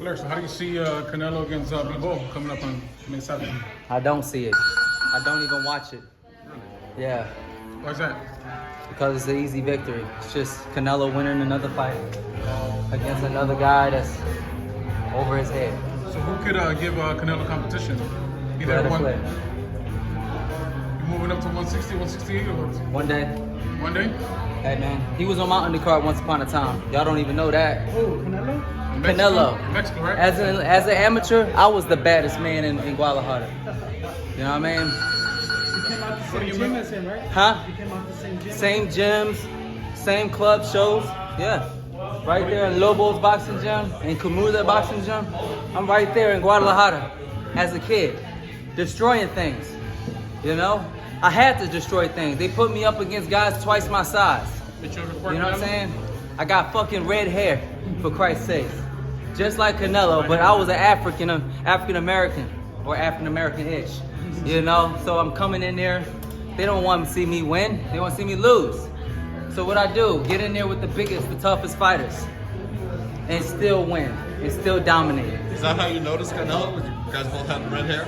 Blair, so how do you see Canelo against BIVOL coming up on May 7th? I don't see it. I don't even watch it. Yeah. Why is that? Because it's an easy victory. It's just Canelo winning another fight against another guy that's over his head. So who could give Canelo competition? Either Better one. play. You moving up to 160, 168 or what? One day. One day? Hey man, he was on my undercard once upon a time. Y'all don't even know that. Oh, Canelo? Canelo. Mexico, right? As an amateur, I was the baddest man in Guadalajara. You know what I mean? You came out the same gym as him, right? Huh? You came out the same gym? Same gyms, same club shows. Yeah. Right there in Lobo's boxing gym, in Camuda boxing gym. I'm right there in Guadalajara as a kid, destroying things. You know? I had to destroy things. They put me up against guys twice my size. You know what I'm saying? I got fucking red hair, for Christ's sake. Just like Canelo, but I was an African American or African American-ish. You know, so I'm coming in there. They don't want to see me win. They want to see me lose. So what I do, get in there with the biggest, the toughest fighters, and still win, and still dominate. Is that how you noticed Canelo? You guys both had red hair?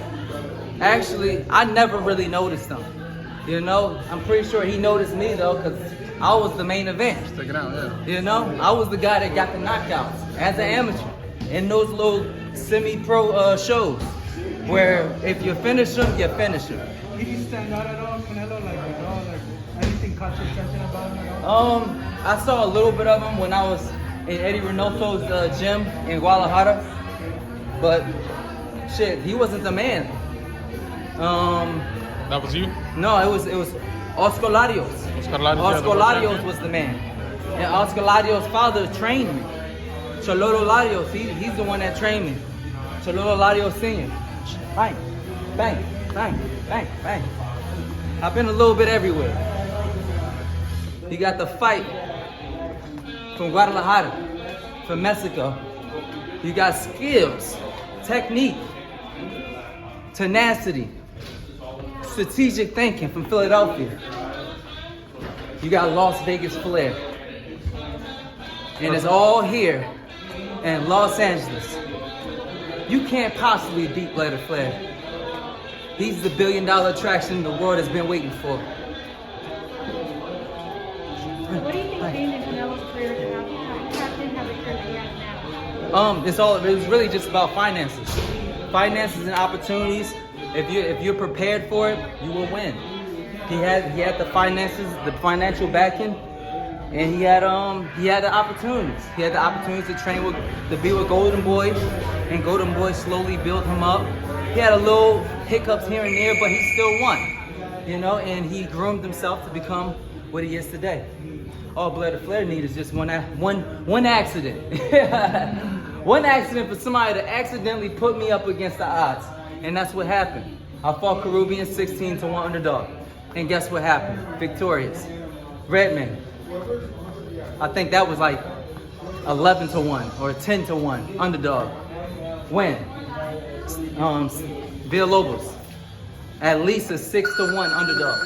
Actually, I never really noticed him. You know, I'm pretty sure he noticed me though, because I was the main event. Take it out, yeah. You know, I was the guy that got the knockouts as an amateur in those little semi-pro shows, where if you finish them, you finish them. Did you stand out at all, Canelo? Like at all? Like anything caught your attention about him at all? I saw a little bit of him when I was in Eddie Reynoso's gym in Guadalajara, but shit, he wasn't the man. That was you? No, it was Oscar Larios. Oscar Larios, Oscar Larios was the man. And Oscar Larios' father trained me. Chololo Larios, he's the one that trained me. Chololo Larios Sr. Bang, bang, bang, bang, bang. I've been a little bit everywhere. You got the fight from Guadalajara, from Mexico. You got skills, technique, tenacity, strategic thinking from Philadelphia. You got Las Vegas flair. And it's all here in Los Angeles. You can't possibly beat BLAIR Flair. He's the billion-dollar attraction the world has been waiting for. What do you think changed in Canelo's career to have him have the career that he has now? It was really just about finances. Finances and opportunities. If you're prepared for it, you will win. He had the finances, the financial backing, and he had the opportunities. He had the opportunities to train to be with Golden Boy, and Golden Boy slowly built him up. He had a little hiccups here and there, but he still won. You know, and he groomed himself to become what he is today. All BLAIR Flair need is just one accident. One accident for somebody to accidentally put me up against the odds. And that's what happened. I fought Caribbean 16-1 underdog. And guess what happened? Victorious. Redman. I think that was like 11-1 or 10-1 underdog. Win. Villalobos. At least a 6-1 underdog.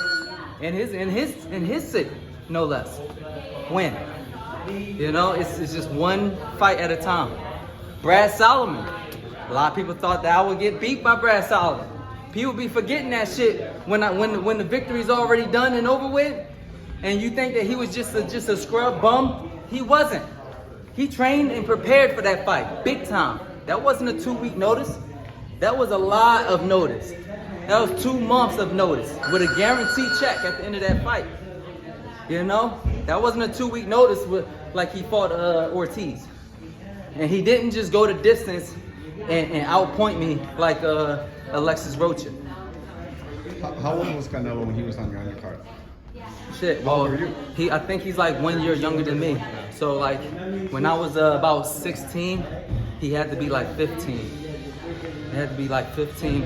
In his city, no less. Win. You know, it's just one fight at a time. Brad Solomon. A lot of people thought that I would get beat by Brad Solomon. People be forgetting that shit when the victory's already done and over with, and you think that he was just a scrub bum. He wasn't. He trained and prepared for that fight, big time. That wasn't a 2-week notice. That was a lot of notice. That was 2 months of notice with a guaranteed check at the end of that fight. You know, that wasn't a 2-week notice like he fought Ortiz, and he didn't just go the distance and outpoint me like Alexis Rocha. How old was Canelo when he was on your undercard? Shit, well, I think he's like 1 year younger than me. So like, when I was about 16, he had to be like 15. He had to be like 15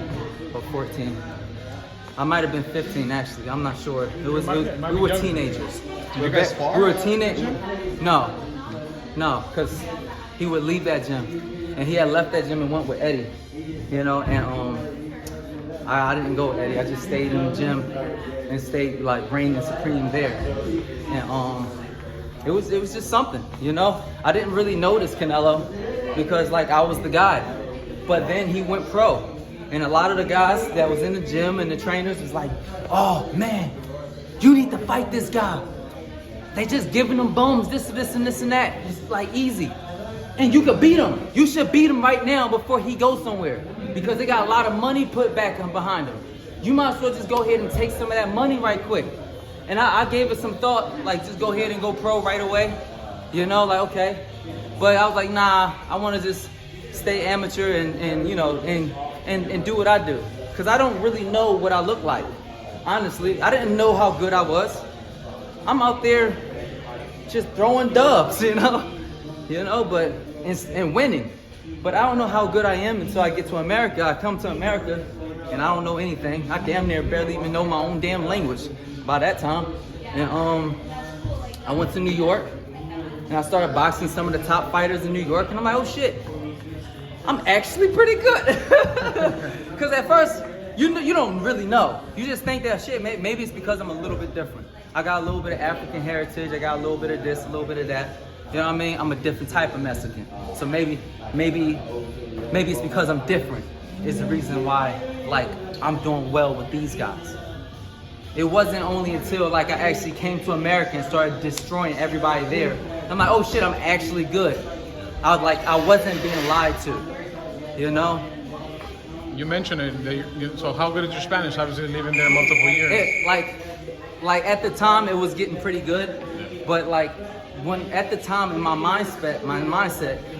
or 14. I might have been 15 actually. I'm not sure. We were teenagers. Did you guys spar? We were teenagers. No, because he would leave that gym, and he had left that gym and went with Eddie. You know, and I didn't go with Eddie. I just stayed in the gym and stayed like reigning supreme there. And it was just something, you know. I didn't really notice Canelo because like I was the guy. But then he went pro. And a lot of the guys that was in the gym and the trainers was like, oh man, you need to fight this guy. They just giving him bombs, this and that. It's like easy. And you could beat him. You should beat him right now before he goes somewhere. Because they got a lot of money put back behind him. You might as well just go ahead and take some of that money right quick. And I gave it some thought, like just go ahead and go pro right away. You know, like okay. But I was like, nah, I want to just stay amateur and you know, and do what I do. Because I don't really know what I look like. Honestly, I didn't know how good I was. I'm out there just throwing dubs, you know, but and winning. But I don't know how good I am until I get to America. I come to America and I don't know anything. I damn near barely even know my own damn language by that time. And I went to New York and I started boxing some of the top fighters in New York, and I'm like, oh shit, I'm actually pretty good. Because at first, you don't really know. You just think that shit, maybe it's because I'm a little bit different. I got a little bit of African heritage, I got a little bit of this, a little bit of that. You know what I mean? I'm a different type of Mexican. So maybe it's because I'm different is the reason why, like, I'm doing well with these guys. It wasn't only until like I actually came to America and started destroying everybody there. I'm like, oh shit, I'm actually good. I wasn't being lied to, you know? You mentioned it. So how good is your Spanish? Obviously living there multiple years. Like at the time it was getting pretty good, but like when at the time in my mindset,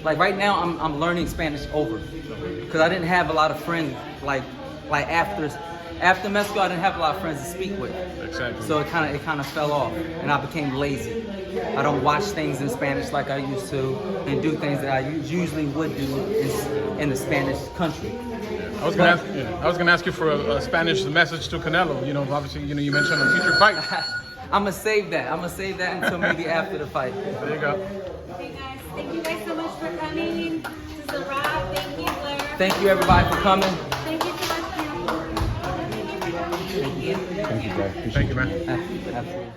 like right now I'm learning Spanish over, because I didn't have a lot of friends like after Mexico I didn't have a lot of friends to speak with. Exactly. So it kind of fell off, and I became lazy. I don't watch things in Spanish like I used to, and do things that I usually would do in the Spanish country. I was gonna ask you for a Spanish message to Canelo. You know, obviously, you mentioned a future fight. I'm gonna save that until maybe after the fight. There you go. Okay, guys. Thank you guys so much for coming. This is a wrap. Thank you, Blair. Thank you everybody for coming. Thank you so much, Pam. Thank you, guys. Thank you, man. Absolutely.